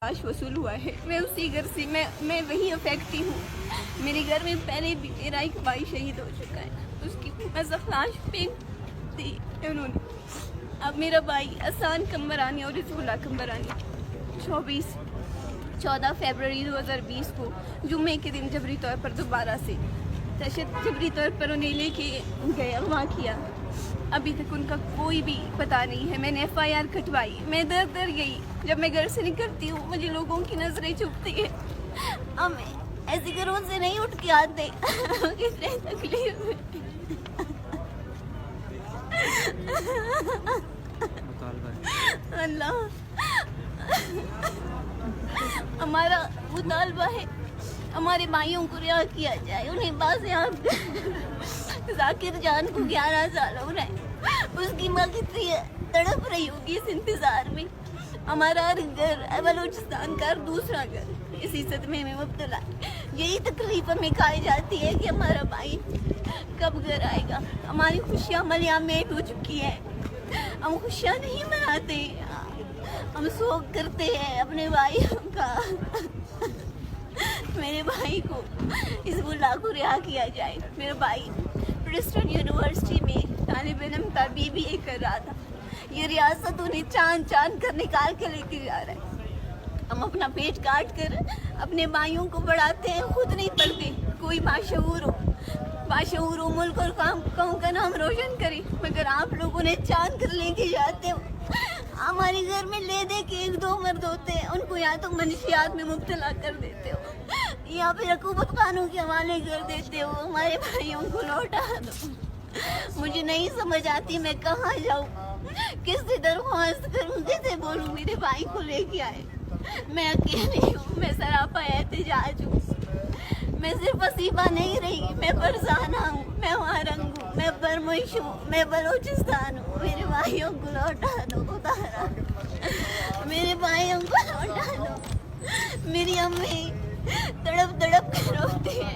लाश वसूल हुआ है। मैं उसी घर से मैं वही अफेक्टी हूँ। मेरे घर में पहले भी मेरा एक भाई शहीद हो चुका है, उसकी मज़हब लाश फेंक दी उन्होंने। अब मेरा भाई असान कमरानी और रिजुल्ला कमरानी 14 फरवरी 2020 को जुम्मे के दिन जबरी तौर पर दोबारा से जबरी तौर पर उन्हें लेके गए, अगवा किया। अभी तक उनका कोई भी पता नहीं है। मैंने FIR कटवाई, मैं दर गई। जब मैं घर से निकलती हूँ मुझे लोगों की नजरें चुभती है। हम ऐसे घरों से नहीं उठ के आते कितने तकलीफ अल्लाह। हमारा मुतालबा है हमारे भाइयों को रिहा किया जाए। उन्हें बाज़ियाब जाकिर जान को 11 साल हो रहे हैं। उसकी माँ कितनी तड़प रही होगी इस इंतज़ार में। हमारा हर घर बलूचिस्तान का दूसरा घर इसी सदमे में मुब्तला। यही तकलीफ हमें खाई जाती है कि हमारा भाई कब घर आएगा। हमारी खुशियाँ मलियामेट हो चुकी है। हम खुशियाँ नहीं मनाते, हम शोक करते हैं अपने भाइयों का। मेरे भाई को हिज़्बुल्लाह को रिहा किया जाए। मेरा भाई प्रिंसटन यूनिवर्सिटी में तालिब इल्म था, BBA कर रहा था। ये रियासत उन्हें चांद कर निकाल के लेके जा रहा है। हम अपना पेट काट कर अपने भाइयों को बढ़ाते हैं, खुद नहीं पढ़ते। कोई बाशऊर हो मुल्क और कौम का नाम रोशन करे, मगर आप लोगों ने चांद कर लेके जाते हो। हमारे घर में ले दे के 1-2 मर्द होते हैं, उनको या तो मनशियात में मुब्तला कर देते हो या फिर हुकूमत खानों के हवाले कर देते हो। हमारे भाइयों को लौटा दो। मुझे नहीं समझ आती मैं कहाँ जाऊँ, किससे दरख्वास्त करूँ, कैसे बोलूँ मेरे भाई को लेके आए। मैं अकेली हूँ, मैं सरापा एहतिजाज हूँ। मैं सिर्फ वसीफा नहीं रही, मैं फरजाना हूँ, मैं वारंग हूँ, मैं बरमुश हूँ, मैं बलोचिस्तान हूँ। मेरे भाइयों को लौटा दो खुदारा, मेरे भाइयों को लौटा दो। मेरी अम्मी तड़प कर रोती है।